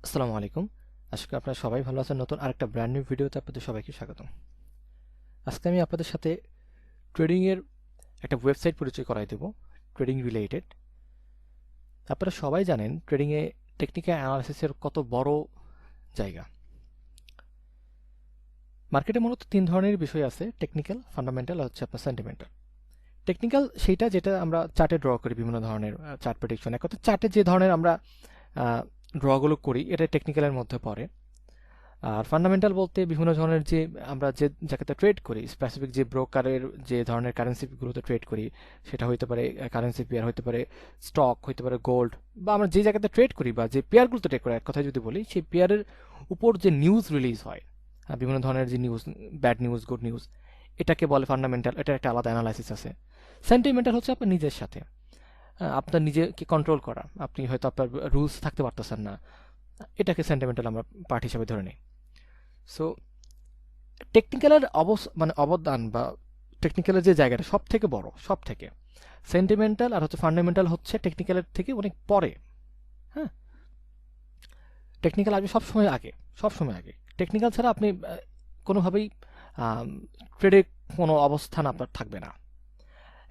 আসসালামু আলাইকুম। আশা করি আপনারা সবাই ভালো আছেন। নতুন আরেকটা ব্র্যান্ড নিউ ভিডিওতে আপনাদের সবাইকে স্বাগতম। আজকে আমি আপনাদের সাথে ট্রেডিং এর একটা ওয়েবসাইট পরিচয় করাই দেব, ট্রেডিং রিলেটেড। আপনারা সবাই জানেন ট্রেডিং এ টেকনিক্যাল অ্যানালিসিসের কত বড় জায়গা। মার্কেটে মূলত তিন ধরনের বিষয় আছে, টেকনিক্যাল, ফান্ডামেন্টাল আর হচ্ছে আপনার সেন্টিমেন্টাল। টেকনিক্যাল সেইটা যেটা আমরা চার্টে ড্র করি, বিভিন্ন ধরনের চার্ট প্রেডিকশন। এক কথা চার্টে যে ধরনের আমরা ড্রগুলো করি এটা টেকনিক্যালের মধ্যে পড়ে। আর ফান্ডামেন্টাল বলতে বিভিন্ন ধরনের যে আমরা যে জায়গাতে ট্রেড করি, স্পেসিফিক যে ব্রোকারের যে ধরনের কারেন্সিগুলোতে ট্রেড করি, সেটা হইতে পারে কারেন্সি পেয়ার, হইতে পারে স্টক, হইতে পারে গোল্ড, বা আমরা যে জায়গাতে ট্রেড করি বা যে পেয়ারগুলোতে ট্রেড করি, এক কথায় যদি বলি সেই পেয়ারের উপর যে নিউজ রিলিজ হয়, বিভিন্ন ধরনের যে news, bad news, good news, এটাকে বলে ফান্ডামেন্টাল। এটার একটা আলাদা অ্যানালাইসিস আছে। সেন্টিমেন্টাল হচ্ছে আপনার নিজের সাথে, আপনার নিজেকে কন্ট্রোল করা। আপনি হয়তো আপনার রুলস থাকতে পারতেছেন না, এটাকে সেন্টিমেন্টাল আমরা পার্ট হিসাবে ধরে নিই। সো টেকনিক্যালের অবদান বা টেকনিক্যালের যে জায়গাটা সব থেকে বড়, সব থেকে সেন্টিমেন্টাল আর হচ্ছে ফান্ডামেন্টাল হচ্ছে টেকনিক্যালের থেকে অনেক পরে। হ্যাঁ, টেকনিক্যাল আসবে সবসময় আগে, সবসময় আগে। টেকনিক্যাল ছাড়া আপনি কোনোভাবেই ট্রেডে কোনো অবস্থান আপনার থাকবে না।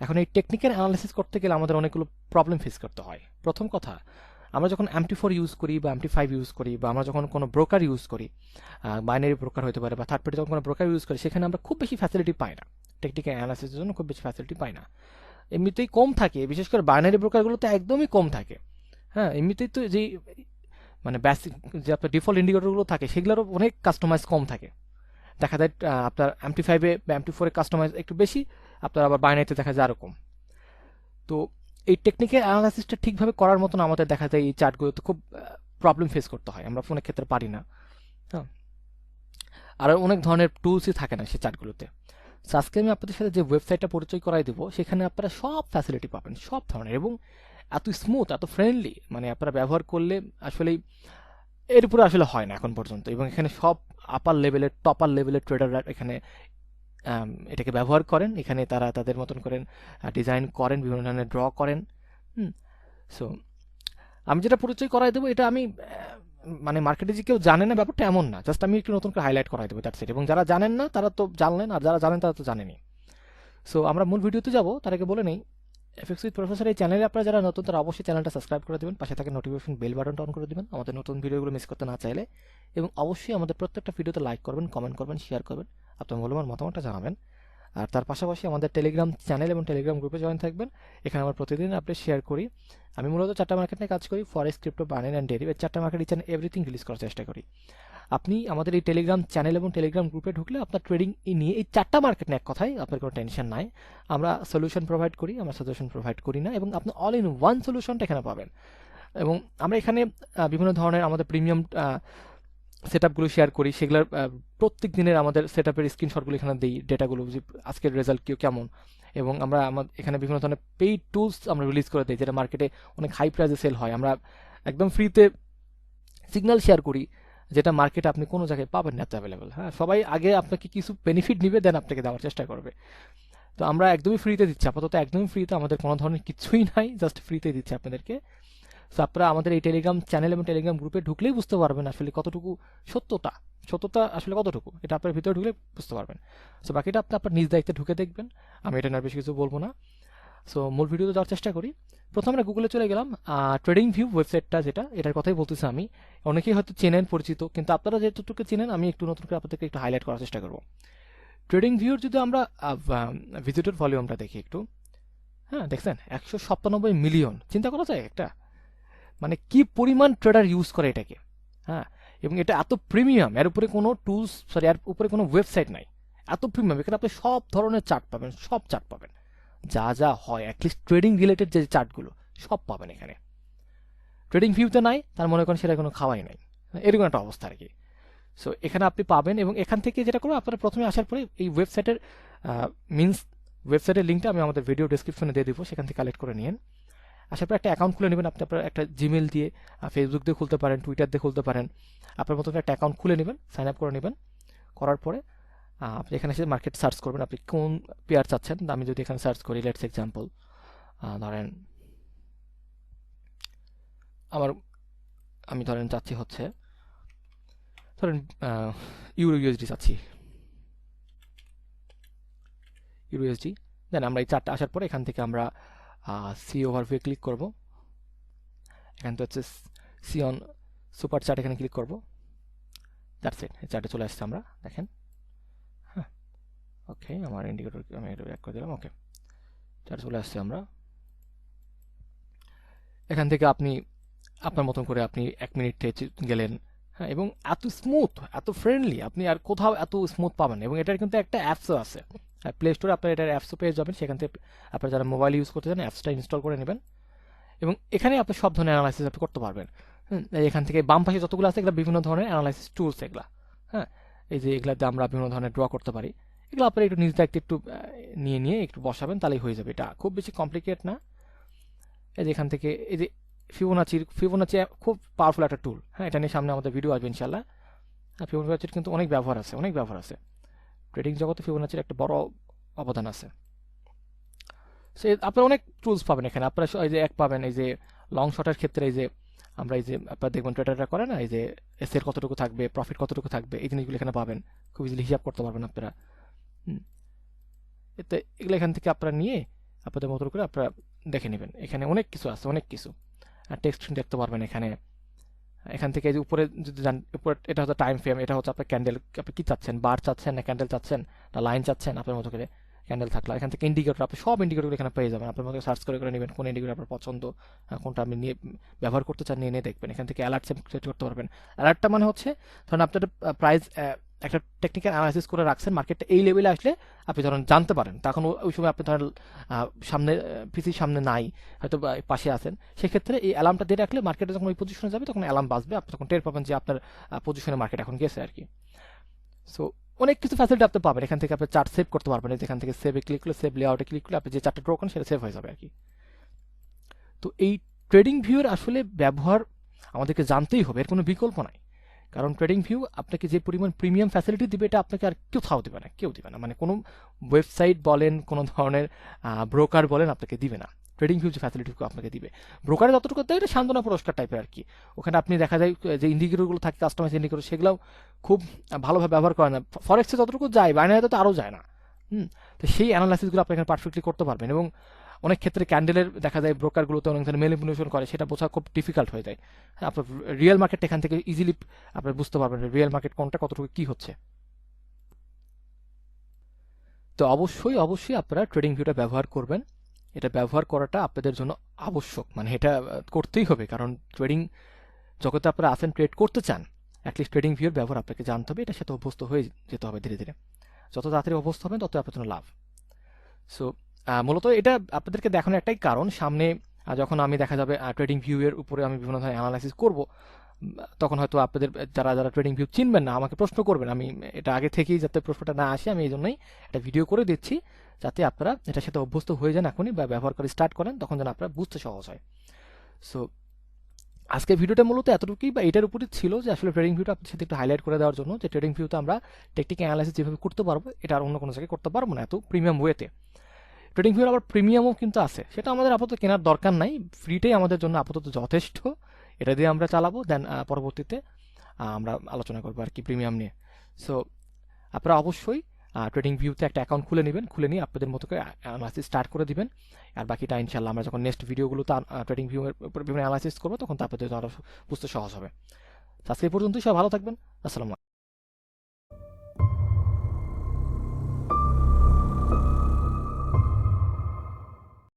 এখন এই টেকনিক্যাল অ্যানালিসিস করতে গেলে আমাদের অনেকগুলো প্রবলেম ফেস করতে হয়। প্রথম কথা, আমরা যখন MT4 ইউজ করি বা MT5 ইউজ করি, বা আমরা যখন কোনো ব্রোকার ইউজ করি, বাইনারি ব্রোকার হতে পারে বা থার্ড পার্টি যখন কোনো ব্রোকার ইউজ করি, সেখানে আমরা খুব বেশি ফ্যাসিলিটি পাই না। টেকনিক্যাল অ্যানালাইসিসের জন্য খুব বেশি ফ্যাসিলিটি পাই না, এমনিতেই কম থাকে। বিশেষ করে বাইনারি ব্রোকারগুলোতে একদমই কম থাকে। হ্যাঁ, এমনিতেই তো যে বেসিক যে আপনার ডিফল্ট ইন্ডিকেটরগুলো থাকে সেগুলোরও অনেক কাস্টমাইজ কম থাকে। দেখা যায় আপনার MT5-এ বা MT4-এ কাস্টমাইজ একটু বেশি, আপনার আবার বাইনারিতে দেখা যায় এরকম। তো এই টেকনিক্যাল অ্যানালাইসিসটা ঠিকভাবে করার মতন আমাদের দেখা যায় এই চার্টগুলোতে খুব প্রবলেম ফেস করতে হয়, আমরা অনেক ক্ষেত্রে পারি না। হ্যাঁ, আর অনেক ধরনের টুলসই থাকে না সেই চার্টগুলোতে। আজকে আমি আপনাদের সাথে যে ওয়েবসাইটটা পরিচয় করাই দেবো, সেখানে আপনারা সব ফ্যাসিলিটি পাবেন, সব ধরনের, এবং এত স্মুথ, এত ফ্রেন্ডলি, আপনারা ব্যবহার করলে আসলেই এর উপরে আসলে হয় না এখন পর্যন্ত। এবং এখানে সব আপার লেভেলের, টপার লেভেলের ট্রেডাররা এখানে এটাকে ব্যবহার করেন। এখানে তারা তাদের মতন করেন ডিজাইন করেন, বিভিন্ন ধরনের ড্র করেন। সো আমি যেটা পরিচয় করাই দেবো, এটা আমি মার্কেটে যে কেউ জানে না ব্যাপারটা এমন না, জাস্ট আমি একটু নতুন করে হাইলাইট করাই দেবো, দ্যাটস ইট। এবং যারা জানেন না তারা তো জানলেন, আর যারা জানেন তারা তো জানেনি। সো আমরা মূল ভিডিওতে যাব, তার আগে বলে নেই, এফএক্স উইথ প্রফেসর এই চ্যানেলে আপনারা যারা নতুন, তারা অবশ্যই চ্যানেলটা সাবস্ক্রাইব করে দেবেন, পাশে থাকা নোটিফিকেশন বেল বাটনটা অন করে দেবেন আমাদের নতুন ভিডিওগুলো মিস করতে না চাইলে। এবং অবশ্যই আমাদের প্রত্যেকটা ভিডিওতে লাইক করবেন, কমেন্ট করবেন, শেয়ার করবেন, আপনার মূল্যবান মতামতটা জানাবেন। আর তার পাশাপাশি আমাদের টেলিগ্রাম চ্যানেল এবং টেলিগ্রাম গ্রুপে জয়েন থাকবেন। এখানে আমরা প্রতিদিন আপডেট শেয়ার করি। আমি মূলত চারটা মার্কেট নিয়ে কাজ করি, forex, crypto, binary and Deriv. এই চারটা market each and everything release করার চেষ্টা করি। আপনি আমাদের এই টেলিগ্রাম চ্যানেল এবং টেলিগ্রাম গ্রুপে ঢুকলে আপনার ট্রেডিং নিয়ে এই চারটা মার্কেট নিয়ে এক কথায় আপনার কোনো টেনশন নাই। আমরা সলিউশন প্রোভাইড করি, আমরা সাজেশন প্রোভাইড করি না, এবং আপনি অল ইন ওয়ান সলিউশনটা এখানে পাবেন। এবং আমরা এখানে বিভিন্ন ধরনের আমাদের প্রিমিয়াম সেটআপগুলো শেয়ার করি, সেগুলোর প্রত্যেক দিনের আমাদের সেটআপের স্ক্রিনশটগুলো এখানে দিই, ডেটাগুলো, যে আজকের রেজাল্ট কেমন। এবং আমরা এখানে বিভিন্ন ধরনের পেইড টুলস আমরা রিলিজ করে দিই, যেটা মার্কেটে অনেক হাই প্রাইসে সেল হয়। আমরা একদম ফ্রিতে সিগন্যাল শেয়ার করি, যেটা মার্কেটে আপনি কোনো জায়গায় পাবেন না এত অ্যাভেলেবল। হ্যাঁ, সবাই আগে আপনাকে কিছু বেনিফিট নিবে, দেন আপনাকে দেওয়ার চেষ্টা করবে। তো আমরা একদমই ফ্রিতে দিচ্ছি, আপাতত একদমই ফ্রিতে, আমাদের কোনো ধরনের কিছুই নাই, জাস্ট ফ্রিতে দিচ্ছি আপনাদেরকে। সো আপনারা আমাদের এই টেলিগ্রাম চ্যানেল এবং টেলিগ্রাম গ্রুপে ঢুকলেই বুঝতে পারবেন আসলে কতটুকু সত্যতা আসলে কতটুকু, এটা আপনার ভিতরে ঢুকলে বুঝতে পারবেন। সো বাকিটা আপনি আপনার নিজ দায়িত্বে ঢুকে দেখবেন, আমি এটা না বেশি কিছু বলবো না। সো মূল ভিডিওতে যাওয়ার চেষ্টা করি। প্রথমে আমরা গুগলে চলে গেলাম। ট্রেডিং ভিউ ওয়েবসাইটটা, যেটা এটার কথাই বলতেছি আমি, অনেকেই হয়তো চেনেন, পরিচিত, কিন্তু আপনারা যেটুকু চেনেন আমি একটু নতুন করে আপনাদেরকে একটু হাইলাইট করার চেষ্টা করবো। ট্রেডিং ভিউর যদি আমরা ভিজিটর ভলিউমটা দেখি একটু, হ্যাঁ দেখছেন 197 মিলিয়ন, চিন্তা করা যায় একটা, কি পরিমাণ ট্রেডার ইউজ করে এটাকে। হ্যাঁ, এবং এটা এত প্রিমিয়াম, এর উপরে কোনো টুলস, এর উপরে কোনো ওয়েবসাইট নাই, এত প্রিমিয়াম। এখানে আপনি সব ধরনের চার্ট পাবেন, সব চার্ট পাবেন, যা যা হয় অ্যাটলিস্ট ট্রেডিং রিলেটেড যে চার্টগুলো সব পাবেন এখানে। ট্রেডিং ভিউতে নাই, তার মনে করেন সেটা কোনো খাওয়াই নাই, এরকম একটা অবস্থা আর কি। সো এখানে আপনি পাবেন, এবং এখান থেকে যেটা করবো, আপনারা প্রথমে আসার পরে এই ওয়েবসাইটের ওয়েবসাইটের লিঙ্কটা আমি আমাদের ভিডিও ডিসক্রিপশনে দিয়ে দিব, সেখান থেকে কালেক্ট করে নিন। আসার পর একটা অ্যাকাউন্ট খুলে নেবেন। আপনি আপনার একটা জিমেল দিয়ে, ফেসবুক দিয়ে খুলতে পারেন, টুইটার দিয়ে খুলতে পারেন, আপনার মতো একটা অ্যাকাউন্ট খুলে নেবেন, সাইন আপ করে নেবেন। করার পরে আপনি এখানে এসে মার্কেট সার্চ করবেন, আপনি কোন পেয়ার চাচ্ছেন। আমি যদি এখানে সার্চ করি, লেটস এক্সাম্পল, ধরেন আমি চাচ্ছি হচ্ছে ধরেন ইউরো ইউএসডি চাচ্ছি, ইউরো ইউএসডি। দেন আমরা এই চার্টটা আসার পরে এখান থেকে আমরা সি ওভারভিউ ক্লিক করব। এখান থেকে হচ্ছে সি অন সুপার চার্ট, এখানে ক্লিক করব। দ্যাটস ইট, এই চার্টে চলে আসছে আমরা, দেখেন। হ্যাঁ, ওকে, আমার ইন্ডিকেটর আমি এটা ব্যাক করে দিলাম। ওকে, চার্টে চলে আসছে আমরা। এখান থেকে আপনি আপনার মতন করে আপনি 1 মিনিট গেলেন। হ্যাঁ, এবং এত স্মুথ, এত ফ্রেন্ডলি, আপনি আর কোথাও এত স্মুথ পাবেন। এবং এটার কিন্তু একটা অ্যাপসও আছে, প্লে স্টোরে আপনার এটার অ্যাপসও পেয়ে যাবেন। সেখান থেকে আপনার যারা মোবাইল ইউজ করতে চান অ্যাপসটা ইনস্টল করে নেবেন, এবং এখানে আপনি সব ধরনের অ্যানালাইসিস আপনি করতে পারবেন। এখান থেকে বাম পাশে যতগুলো আছে এগুলো বিভিন্ন ধরনের অ্যানালাইসিস টুলস এগুলা। হ্যাঁ, এই যে এগুলাতে আমরা বিভিন্ন ধরনের ড্র করতে পারি। এগুলো আপনার একটু নিজ দায়িত্বে একটু নিয়ে একটু বসাবেন, তাহলেই হয়ে যাবে। এটা খুব বেশি কমপ্লিকেট না। এই যে এখান থেকে এই যে ফিবোনাচি খুব পাওয়ারফুল একটা টুল। হ্যাঁ, এটা নিয়ে সামনে আমাদের ভিডিও আসবে ইনশাল্লাহ। ফিবোনাচির কিন্তু অনেক ব্যবহার আছে, ট্রেডিং জগতে ফিবোনাচির একটা বড় অবদান আছে। সে আপনারা অনেক টুলস পাবেন এখানে। আপনারা এই যে পাবেন, এই যে লং শটের ক্ষেত্রে এই যে আমরা এই যে আপনারা দেখবেন ট্রেডাররা করে না, এই যে এসের কতটুকু থাকবে, প্রফিট কতটুকু থাকবে, এই জিনিসগুলো এখানে পাবেন। খুব ইজিলি হিসাব করতে পারবেন আপনারা। এতে এগুলো এখান থেকে আপনারা নিয়ে আপনাদের মতো করে আপনারা দেখে নেবেন। এখানে অনেক কিছু আছে, অনেক কিছু। আর টেক্সট দেখতে পারবেন এখানে। এখান থেকে যে উপরে যদি যান, উপরে এটা হচ্ছে টাইম ফ্রেম, এটা হচ্ছে আপনার ক্যান্ডেল, আপনি কি চাচ্ছেন, বার চাচ্ছেন না ক্যান্ডেল চাচ্ছেন না লাইন চাচ্ছেন, আপনার মতো করে ক্যান্ডেল থাকলো। এখান থেকে ইন্ডিকেটর, আপনি সব ইন্ডিকেটরগুলো এখানে পেয়ে যাবেন। আপনার মতো সার্চ করে নেবেন কোন ইন্ডিকেটর আপনার পছন্দ, কোনটা আপনি নিয়ে ব্যবহার করতে চান, নিয়ে দেখবেন। এখান থেকে অ্যালার্ট সেট করতে পারবেন। অ্যালার্টটা মানে হচ্ছে ধরেন আপনার প্রাইস একটা টেকনিক্যাল অ্যানালাইসিস করে রাখছেন, মার্কেটটা এই লেভেলে আসলে আপনি ধরেন জানতে পারেন, তখন ওই সময় আপনি ধরেন সামনে পিসির সামনে নাই, হয়তো পাশে আছেন, সেক্ষেত্রে এই অ্যালার্মটা দিয়ে রাখলে মার্কেটে যখন ওই পজিশনে যাবে তখন অ্যালার্ম বাজবে, আপনি তখন টের পাবেন যে আপনার পজিশনে মার্কেট এখন গেছে আর কি। সো অনেক কিছু ফ্যাসিলিটি আপনি পাবেন এখান থেকে। আপনি চার্ট সেভ করতে পারবেন, এখান থেকে সেভে ক্লিক করলে, সেভ লেআউটে ক্লিক করলে আপনি যে চার্টটা ড্র করেন সেটা সেভ হয়ে যাবে আর কি। তো এই ট্রেডিং ভিউর আসলে ব্যবহার আমাদেরকে জানতেই হবে, এর কোনো বিকল্প নাই। কারণ ট্রেডিং ভিউ আপনাকে যে পরিমাণ প্রিমিয়াম ফ্যাসিলিটি দিবে এটা আপনাকে আর কোথাও দিবে না, কেউ দিবে না। মানে কোনো ওয়েবসাইট বলেন, কোনো ধরনের ব্রোকার বলেন আপনাকে দিবে না। ট্রেডিং ভিউ যে ফ্যাসিলিটিগুলো আপনাকে দিবে, ব্রোকারে যতটুকু দেয় এটা সান্ত্বনা পুরস্কার টাইপের আর কি। ওখানে আপনি দেখা যায় যে ইন্ডিকেটরগুলো থাকে, কাস্টমাইজ ইন্ডিকেটর, সেগুলোও খুব ভালোভাবে ব্যবহার করে না। ফরেক্সে যতটুকু যায় বাইনারিতে তো আরও যায় না। তো সেই অ্যানালাইসিসগুলো আপনি এখানে পারফেক্টলি করতে পারবেন। এবং অনেক ক্ষেত্রে ক্যান্ডেলের দেখা যায় ব্রোকারগুলোতে অনেক ধরনের ম্যানিপুলেশন করে, সেটা বোঝা খুব ডিফিকাল্ট হয়ে যায়। হ্যাঁ, আপনার রিয়েল মার্কেট এখান থেকে ইজিলি আপনি বুঝতে পারবেন রিয়েল মার্কেট কোনটা কতটুকু কি হচ্ছে। তো অবশ্যই আপনারা ট্রেডিং ভিউটা ব্যবহার করবেন। এটা ব্যবহার করাটা আপনাদের জন্য আবশ্যক, মানে এটা করতেই হবে। কারণ ট্রেডিং জগতে আপনারা আছেন, ট্রেড করতে চান, অ্যাটলিস্ট ট্রেডিং ভিউর ব্যবহার আপনাকে জানতে হবে। এটার সাথে অভ্যস্ত হয়ে যেতে হবে ধীরে ধীরে। যত তাড়াতাড়ি অভ্যস্ত হবেন তত আপনার জন্য লাভ। সো মূলত এটা আপনাদেরকে দেখানোর একটাই কারণ, সামনে যখন আমি দেখা যাবে ট্রেডিং ভিউ এর উপরে আমি বিভিন্ন ধরনের অ্যানালাইসিস করব, তখন হয়তো আপনাদের যারা ট্রেডিং ভিউ চিনবেন না আমাকে প্রশ্ন করবেন। আমি এটা আগে থেকেই যাতে প্রশ্নটা না আসে, আমি এই জন্যই একটা ভিডিও করে দিচ্ছি, যাতে আপনারা এটার সাথে অভ্যস্ত হয়ে যান এখনই, বা ব্যবহার করে স্টার্ট করেন, তখন যেন আপনারা বুঝতে সহজ হয়। সো আজকে ভিডিওটা মূলত এতটুকুই, বা এটার উপরই ছিল যে আসলে ট্রেডিং ভিউটা আপনার সাথে একটু হাইলাইট করে দেওয়ার জন্য, যে ট্রেডিং ভিউতে আমরা টেকনিক্যাল অ্যানালাইসিস যেভাবে করতে পারবো এটা আর অন্য কোনো জায়গায় করতে পারবো না এত প্রিমিয়াম ওয়েতে। ট্রেডিং ভিউর আবার প্রিমিয়ামও কিন্তু আছে, সেটা আমাদের আপাতত কেনার দরকার নাই, ফ্রিটাই আমাদের জন্য আপাতত যথেষ্ট। এটা দিয়ে আমরা চালাবো, দেন পরবর্তীতে আমরা আলোচনা করবো আর কি প্রিমিয়াম নিয়ে। সো আপনারা অবশ্যই ট্রেডিং ভিউতে একটা অ্যাকাউন্ট খুলে নেবেন, খুলে নিয়ে আপনাদের মতো করে অ্যানালাইসিস স্টার্ট করে দিবেন। আর বাকিটা ইনশাল্লাহ আমরা যখন নেক্সট ভিডিওগুলোতে ট্রেডিং ভিউয়ের উপর বিভিন্ন অ্যানালাইসিস করবো তখন তা আপনাদের আরও বুঝতে সহজ হবে। আজকে এই পর্যন্তই, সব ভালো থাকবেন। আসসালামু আলাইকুম।